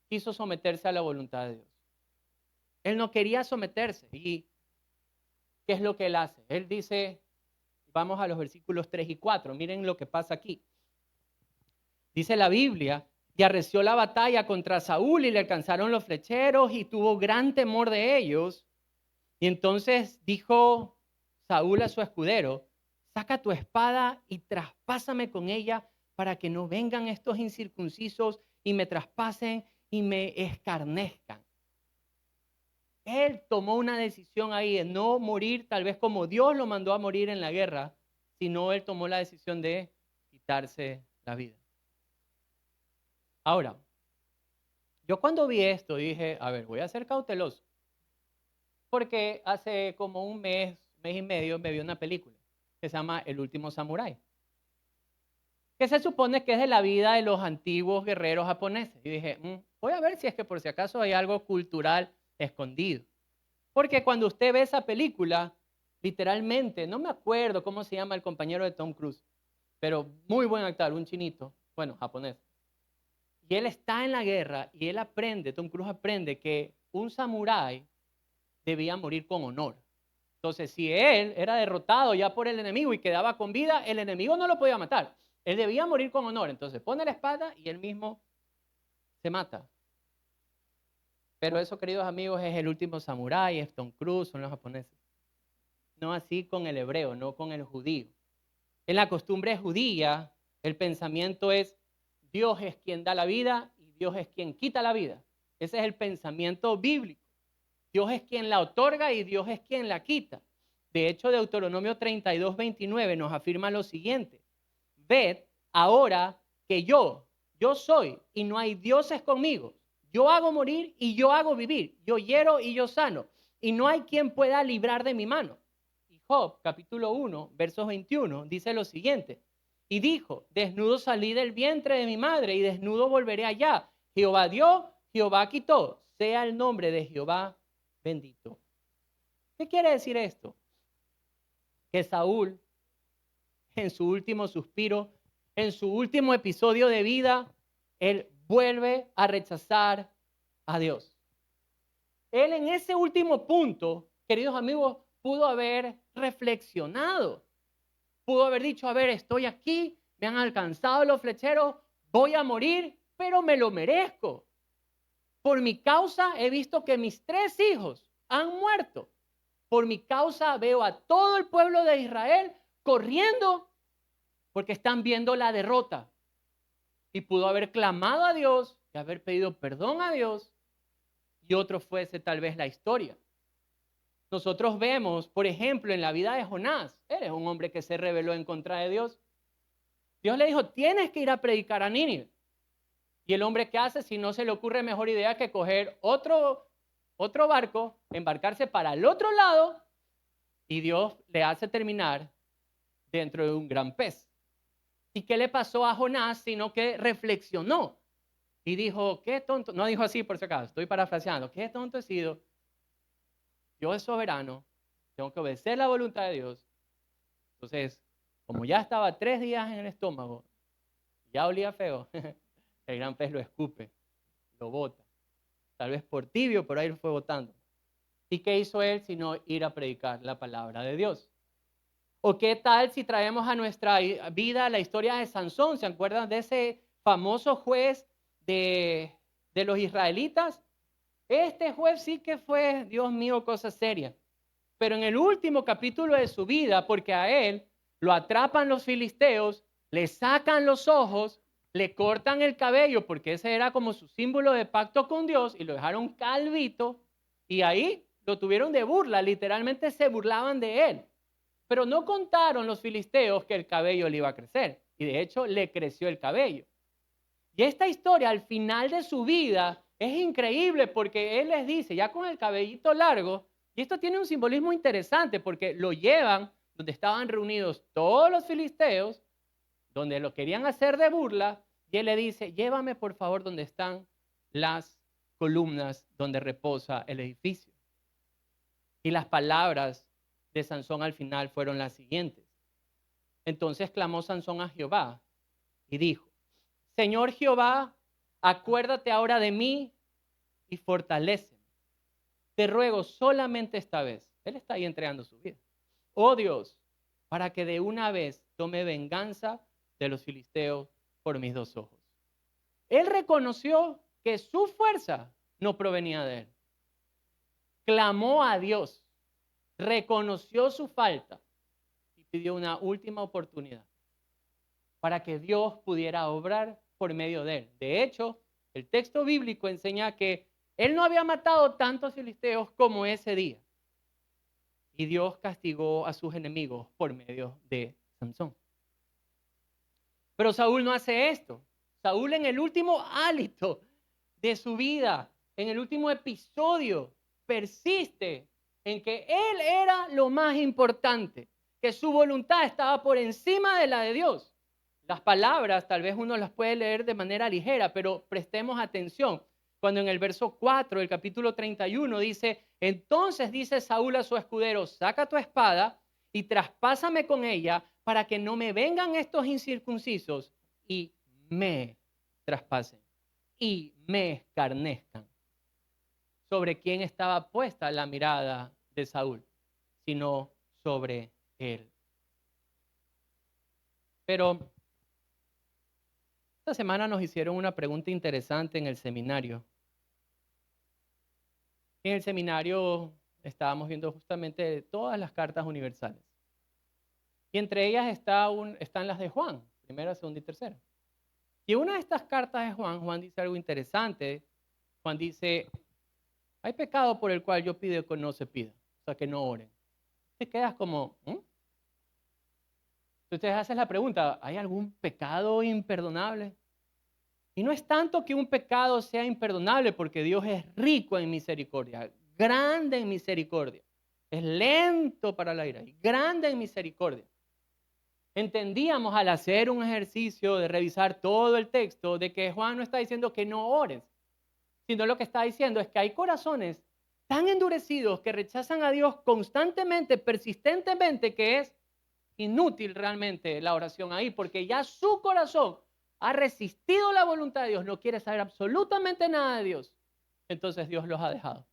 quiso someterse a la voluntad de Dios. Él no quería someterse. ¿Y qué es lo que él hace? Él dice... Vamos a los versículos 3 y 4. Miren lo que pasa aquí. Dice la Biblia: y arreció la batalla contra Saúl y le alcanzaron los flecheros y tuvo gran temor de ellos. Y entonces dijo Saúl a su escudero, saca tu espada y traspásame con ella para que no vengan estos incircuncisos y me traspasen y me escarnezcan. Él tomó una decisión ahí de no morir tal vez como Dios lo mandó a morir en la guerra, sino él tomó la decisión de quitarse la vida. Ahora, yo cuando vi esto dije, a ver, voy a ser cauteloso, porque hace como un mes y medio me vi una película que se llama El último samurái, que se supone que es de la vida de los antiguos guerreros japoneses. Y dije, voy a ver si es que por si acaso hay algo cultural escondido. Porque cuando usted ve esa película, literalmente, no me acuerdo cómo se llama el compañero de Tom Cruise, pero muy buen actor, un chinito, bueno, japonés. Y él está en la guerra y él aprende, Tom Cruise aprende que un samurái debía morir con honor. Entonces, si él era derrotado ya por el enemigo y quedaba con vida, el enemigo no lo podía matar. Él debía morir con honor. Entonces, pone la espada y él mismo se mata. Pero eso, queridos amigos, es El último samurái, es Tom Cruise, son los japoneses. No así con el hebreo, no con el judío. En la costumbre judía, el pensamiento es Dios es quien da la vida y Dios es quien quita la vida. Ese es el pensamiento bíblico. Dios es quien la otorga y Dios es quien la quita. De hecho, Deuteronomio 32:29 nos afirma lo siguiente. Ved ahora que yo soy y no hay dioses conmigo. Yo hago morir y yo hago vivir. Yo hiero y yo sano. Y no hay quien pueda librar de mi mano. Y Job, capítulo 1, versos 21, dice lo siguiente. Y dijo, desnudo salí del vientre de mi madre y desnudo volveré allá. Jehová dio, Jehová quitó. Sea el nombre de Jehová bendito. ¿Qué quiere decir esto? Que Saúl, en su último suspiro, en su último episodio de vida, él vuelve a rechazar a Dios. Él en ese último punto, queridos amigos, pudo haber reflexionado. Pudo haber dicho, a ver, estoy aquí, me han alcanzado los flecheros, voy a morir, pero me lo merezco. Por mi causa he visto que mis 3 hijos han muerto. Por mi causa veo a todo el pueblo de Israel corriendo porque están viendo la derrota. Y pudo haber clamado a Dios y haber pedido perdón a Dios y otro fuese tal vez la historia. Nosotros vemos, por ejemplo, en la vida de Jonás, él es un hombre que se rebeló en contra de Dios. Dios le dijo, tienes que ir a predicar a Nínive. Y el hombre, ¿qué hace si no se le ocurre mejor idea que coger otro barco, embarcarse para el otro lado y Dios le hace terminar dentro de un gran pez? ¿Y qué le pasó a Jonás? Sino que reflexionó y dijo, qué tonto, no dijo así por si acaso, estoy parafraseando, qué tonto he sido. Dios es soberano, tengo que obedecer la voluntad de Dios. Entonces, como ya estaba 3 días en el estómago, ya olía feo, el gran pez lo escupe, lo bota. Tal vez por tibio, por ahí lo fue botando. ¿Y qué hizo él sino ir a predicar la palabra de Dios? ¿O qué tal si traemos a nuestra vida la historia de Sansón? ¿Se acuerdan de ese famoso juez de los israelitas? Este juez sí que fue, Dios mío, cosa seria. Pero en el último capítulo de su vida, porque a él lo atrapan los filisteos, le sacan los ojos, le cortan el cabello, porque ese era como su símbolo de pacto con Dios, y lo dejaron calvito, y ahí lo tuvieron de burla, literalmente se burlaban de él. Pero no contaron los filisteos que el cabello le iba a crecer, y de hecho le creció el cabello. Y esta historia al final de su vida es increíble porque él les dice, ya con el cabellito largo, y esto tiene un simbolismo interesante porque lo llevan donde estaban reunidos todos los filisteos, donde lo querían hacer de burla, y él le dice, llévame por favor donde están las columnas donde reposa el edificio. Y las palabras de Sansón al final fueron las siguientes. Entonces clamó Sansón a Jehová y dijo, Señor Jehová, acuérdate ahora de mí y fortaléceme. Te ruego solamente esta vez. Él está ahí entregando su vida. Oh Dios, para que de una vez tome venganza de los filisteos por mis 2 ojos. Él reconoció que su fuerza no provenía de él. Clamó a Dios. reconoció su falta y pidió una última oportunidad para que Dios pudiera obrar por medio de él. De hecho, el texto bíblico enseña que él no había matado tantos filisteos como ese día. Y Dios castigó a sus enemigos por medio de Sansón. Pero Saúl no hace esto. Saúl, en el último hálito de su vida, en el último episodio, persiste en que él era lo más importante, que su voluntad estaba por encima de la de Dios. Las palabras tal vez uno las puede leer de manera ligera, pero prestemos atención. Cuando en el verso 4 del capítulo 31 dice, entonces dice Saúl a su escudero, saca tu espada y traspásame con ella para que no me vengan estos incircuncisos y me traspasen y me escarnezcan. ¿Sobre quién estaba puesta la mirada de Saúl? Sino sobre él. Pero esta semana nos hicieron una pregunta interesante en el seminario. En el seminario estábamos viendo justamente todas las cartas universales. Y entre ellas están las de Juan, primera, segunda y tercera. Y una de estas cartas de Juan dice algo interesante. Juan dice, hay pecado por el cual yo pido que no se pida, o sea, que no oren. Te quedas como, Entonces haces la pregunta, ¿hay algún pecado imperdonable? Y no es tanto que un pecado sea imperdonable, porque Dios es rico en misericordia, grande en misericordia. Es lento para la ira y grande en misericordia. Entendíamos al hacer un ejercicio de revisar todo el texto de que Juan no está diciendo que no ores, sino lo que está diciendo es que hay corazones tan endurecidos que rechazan a Dios constantemente, persistentemente, que es inútil realmente la oración ahí, porque ya su corazón ha resistido la voluntad de Dios, no quiere saber absolutamente nada de Dios. Entonces Dios los ha dejado.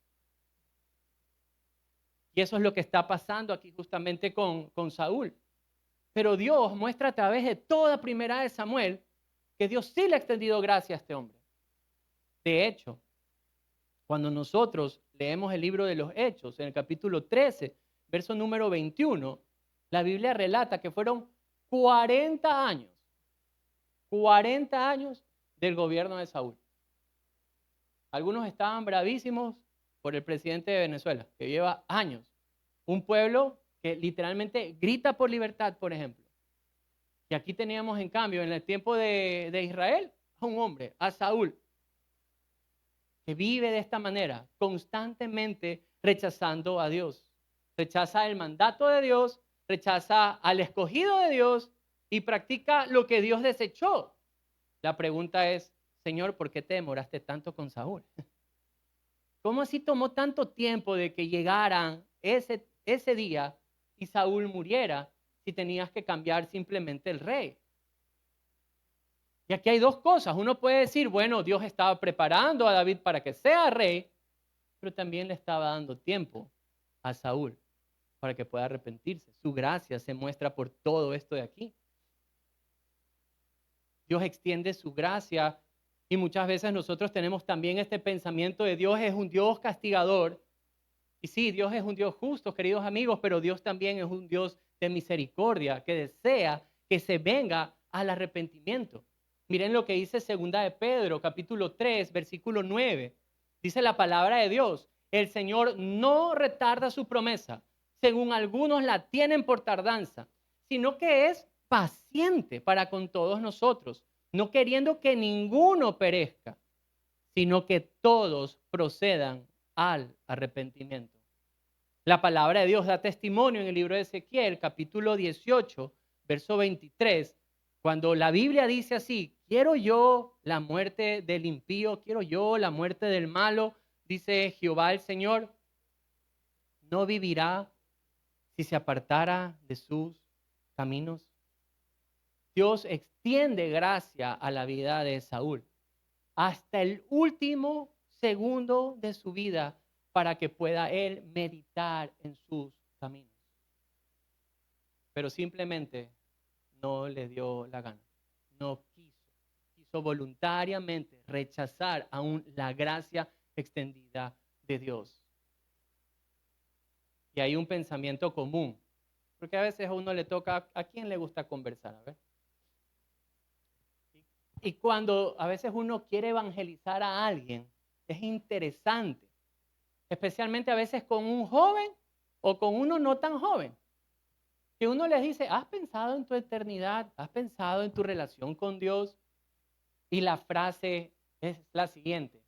Y eso es lo que está pasando aquí justamente con Saúl. Pero Dios muestra a través de toda primera de Samuel que Dios sí le ha extendido gracia a este hombre. De hecho, cuando nosotros leemos el libro de los Hechos, en el capítulo 13, verso número 21, la Biblia relata que fueron 40 años del gobierno de Saúl. Algunos estaban bravísimos por el presidente de Venezuela, que lleva años. Un pueblo que literalmente grita por libertad, por ejemplo. Y aquí teníamos, en cambio, en el tiempo de Israel, a un hombre, a Saúl, que vive de esta manera, constantemente rechazando a Dios. Rechaza el mandato de Dios, rechaza al escogido de Dios y practica lo que Dios desechó. La pregunta es, Señor, ¿por qué te demoraste tanto con Saúl? ¿Cómo así tomó tanto tiempo de que llegaran ese día y Saúl muriera si tenías que cambiar simplemente el rey? Y aquí hay dos cosas. Uno puede decir, bueno, Dios estaba preparando a David para que sea rey, pero también le estaba dando tiempo a Saúl para que pueda arrepentirse. Su gracia se muestra por todo esto de aquí. Dios extiende su gracia y muchas veces nosotros tenemos también este pensamiento de Dios es un Dios castigador. Y sí, Dios es un Dios justo, queridos amigos, pero Dios también es un Dios de misericordia que desea que se venga al arrepentimiento. Miren lo que dice segunda de Pedro, capítulo 3, versículo 9. Dice la palabra de Dios, el Señor no retarda su promesa, según algunos la tienen por tardanza, sino que es paciente para con todos nosotros, no queriendo que ninguno perezca, sino que todos procedan al arrepentimiento. La palabra de Dios da testimonio en el libro de Ezequiel, capítulo 18, verso 23, cuando la Biblia dice así, quiero yo la muerte del impío, quiero yo la muerte del malo, dice Jehová el Señor, no vivirá si se apartara de sus caminos. Dios extiende gracia a la vida de Saúl hasta el último segundo de su vida para que pueda él meditar en sus caminos. Pero simplemente no le dio la gana, no quiso voluntariamente rechazar aún la gracia extendida de Dios. y hay un pensamiento común. Porque a veces a uno le toca, ¿a quién le gusta conversar? A ver. Y cuando a veces uno quiere evangelizar a alguien, es interesante, especialmente a veces con un joven o con uno no tan joven, que uno les dice, ¿has pensado en tu eternidad? ¿Has pensado en tu relación con Dios? Y la frase es la siguiente: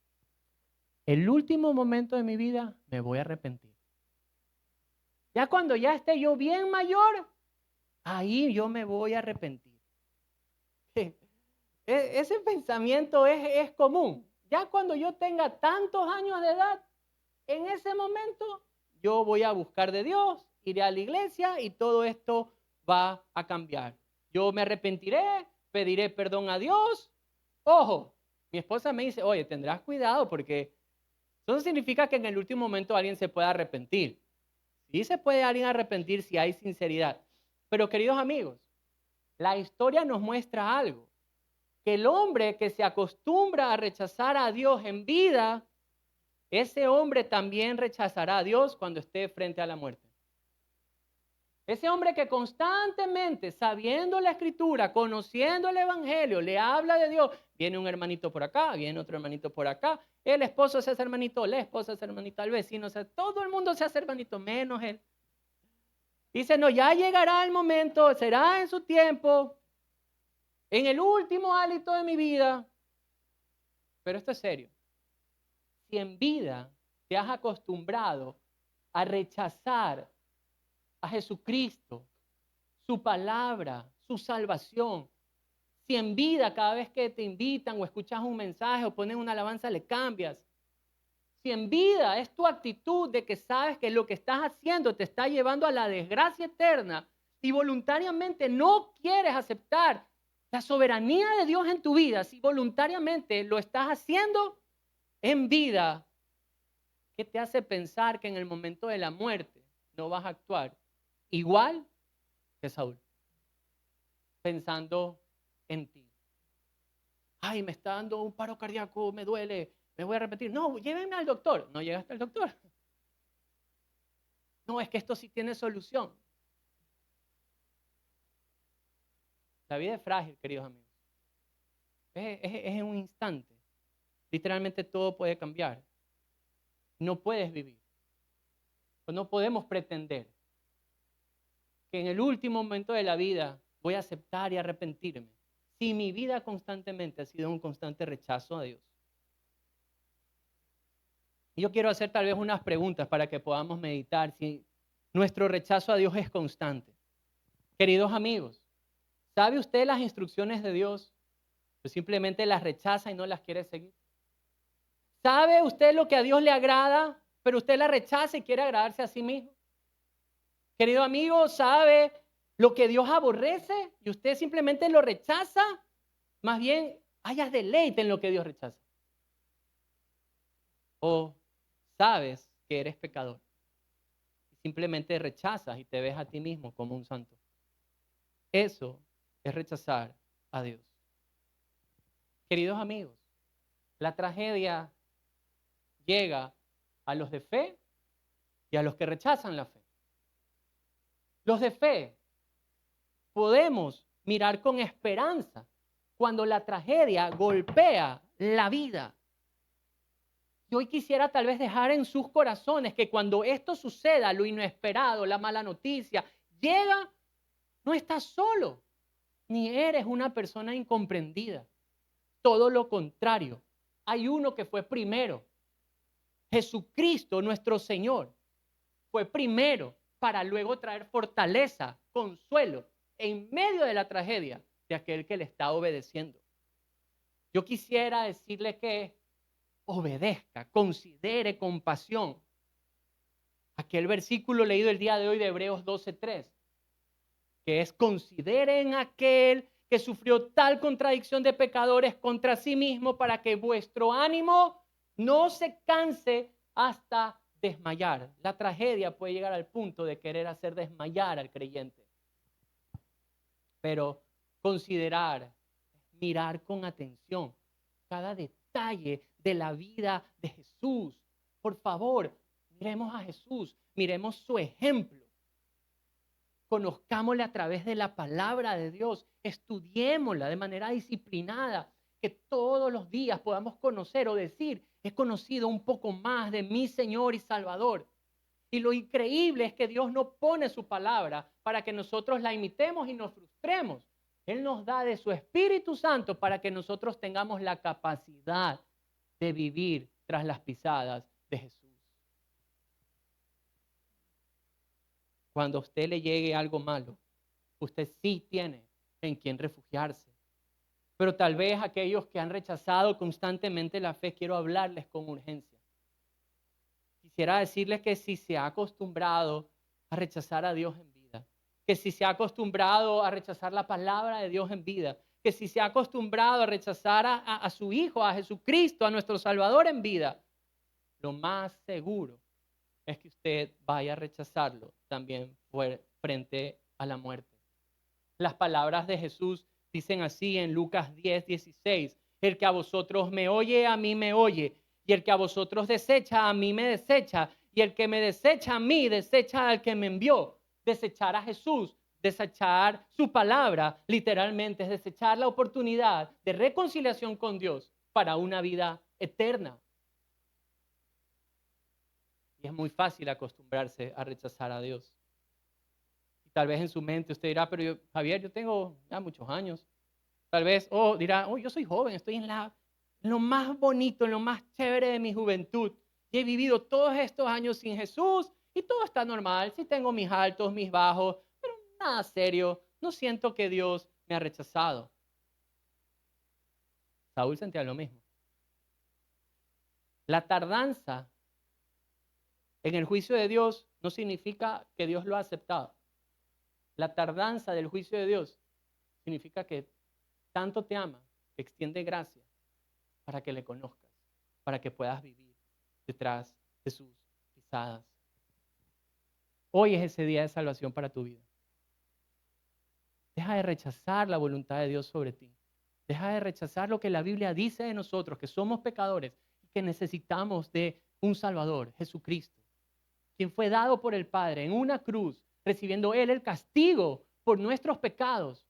el último momento de mi vida me voy a arrepentir. Ya cuando ya esté yo bien mayor, ahí yo me voy a arrepentir. Ese pensamiento es común. Ya cuando yo tenga tantos años de edad, en ese momento yo voy a buscar de Dios, iré a la iglesia y todo esto va a cambiar. Yo me arrepentiré, pediré perdón a Dios. Ojo, mi esposa me dice, oye, tendrás cuidado porque eso no significa que en el último momento alguien se pueda arrepentir. Sí se puede alguien arrepentir si hay sinceridad. Pero queridos amigos, la historia nos muestra algo, que el hombre que se acostumbra a rechazar a Dios en vida, ese hombre también rechazará a Dios cuando esté frente a la muerte. Ese hombre que constantemente, sabiendo la Escritura, conociendo el Evangelio, le habla de Dios. Viene un hermanito por acá, viene otro hermanito por acá. El esposo se hace hermanito, la esposa se hace hermanito, el vecino, todo el mundo se hace hermanito, menos él. Dice, no, ya llegará el momento, será en su tiempo, en el último hálito de mi vida. Pero esto es serio. Si en vida te has acostumbrado a rechazar a Jesucristo, su palabra, su salvación, si en vida cada vez que te invitan o escuchas un mensaje o ponen una alabanza le cambias, si en vida es tu actitud de que sabes que lo que estás haciendo te está llevando a la desgracia eterna y voluntariamente no quieres aceptar la soberanía de Dios en tu vida, si voluntariamente lo estás haciendo en vida, ¿qué te hace pensar que en el momento de la muerte no vas a actuar igual que Saúl? Pensando en ti. Ay, me está dando un paro cardíaco, me duele, me voy a repetir. No, llévenme al doctor. No llegaste al doctor. No, es que esto sí tiene solución. La vida es frágil, queridos amigos. Es en un instante. Literalmente todo puede cambiar. No puedes vivir. O no podemos pretender que en el último momento de la vida voy a aceptar y arrepentirme si mi vida constantemente ha sido un constante rechazo a Dios. Y yo quiero hacer tal vez unas preguntas para que podamos meditar si nuestro rechazo a Dios es constante. Queridos amigos, ¿sabe usted las instrucciones de Dios? Pues simplemente las rechaza y no las quiere seguir. ¿Sabe usted lo que a Dios le agrada, pero usted la rechaza y quiere agradarse a sí mismo? Querido amigo, ¿sabe lo que Dios aborrece y usted simplemente lo rechaza? Más bien, hayas deleite en lo que Dios rechaza. O sabes que eres pecador y simplemente rechazas y te ves a ti mismo como un santo. Eso es rechazar a Dios. Queridos amigos, la tragedia llega a los de fe y a los que rechazan la fe. Los de fe podemos mirar con esperanza cuando la tragedia golpea la vida. Y hoy quisiera tal vez dejar en sus corazones que cuando esto suceda, lo inesperado, la mala noticia, llega, no estás solo, ni eres una persona incomprendida. Todo lo contrario, hay uno que fue primero. Jesucristo, nuestro Señor, fue primero para luego traer fortaleza, consuelo en medio de la tragedia de aquel que le está obedeciendo. Yo quisiera decirle que obedezca, considere con pasión aquel versículo leído el día de hoy de Hebreos 12:3, que es: consideren aquel que sufrió tal contradicción de pecadores contra sí mismo para que vuestro ánimo no se canse hasta desmayar. La tragedia puede llegar al punto de querer hacer desmayar al creyente. Pero considerar, mirar con atención cada detalle de la vida de Jesús. Por favor, miremos a Jesús. miremos su ejemplo. Conozcámosle a través de la palabra de Dios, estudiémosla de manera disciplinada, que todos los días podamos conocer o decir, he conocido un poco más de mi Señor y Salvador. Y lo increíble es que Dios no pone su palabra para que nosotros la imitemos y nos frustremos. Él nos da de su Espíritu Santo para que nosotros tengamos la capacidad de vivir tras las pisadas de Jesús. Cuando a usted le llegue algo malo, usted sí tiene en quien refugiarse. Pero tal vez aquellos que han rechazado constantemente la fe, quiero hablarles con urgencia. Quisiera decirles que si se ha acostumbrado a rechazar a Dios en vida, que si se ha acostumbrado a rechazar la palabra de Dios en vida, que si se ha acostumbrado a rechazar a su Hijo, a Jesucristo, a nuestro Salvador en vida, lo más seguro es que usted vaya a rechazarlo también frente a la muerte. Las palabras de Jesús dicen así en Lucas 10:16, el que a vosotros me oye, a mí me oye, y el que a vosotros desecha, a mí me desecha, y el que me desecha a mí, desecha al que me envió. Desechar a Jesús, desechar su palabra, literalmente es desechar la oportunidad de reconciliación con Dios para una vida eterna. Y es muy fácil acostumbrarse a rechazar a Dios. Y tal vez en su mente usted dirá, pero Javier, yo tengo ya muchos años. Tal vez, dirá, yo soy joven, estoy en lo más bonito, en lo más chévere de mi juventud. Y he vivido todos estos años sin Jesús y todo está normal. Sí tengo mis altos, mis bajos, pero nada serio. No siento que Dios me ha rechazado. Saúl sentía lo mismo. La tardanza en el juicio de Dios no significa que Dios lo ha aceptado. La tardanza del juicio de Dios significa que tanto te ama, que extiende gracia para que le conozcas, para que puedas vivir detrás de sus pisadas. Hoy es ese día de salvación para tu vida. Deja de rechazar la voluntad de Dios sobre ti. Deja de rechazar lo que la Biblia dice de nosotros, que somos pecadores y que necesitamos de un Salvador, Jesucristo, quien fue dado por el Padre en una cruz, recibiendo Él el castigo por nuestros pecados,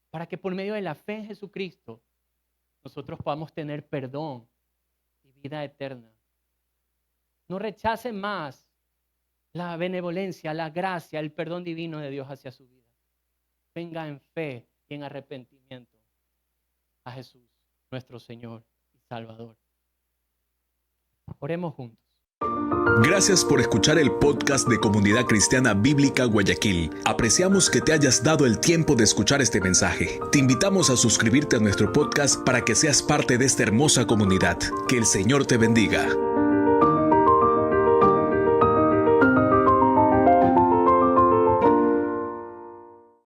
para que por medio de la fe en Jesucristo nosotros podamos tener perdón y vida eterna. No rechacen más la benevolencia, la gracia, el perdón divino de Dios hacia su vida. Venga en fe y en arrepentimiento a Jesús, nuestro Señor y Salvador. Oremos juntos. Gracias por escuchar el podcast de Comunidad Cristiana Bíblica Guayaquil. Apreciamos que te hayas dado el tiempo de escuchar este mensaje. Te invitamos a suscribirte a nuestro podcast para que seas parte de esta hermosa comunidad. Que el Señor te bendiga.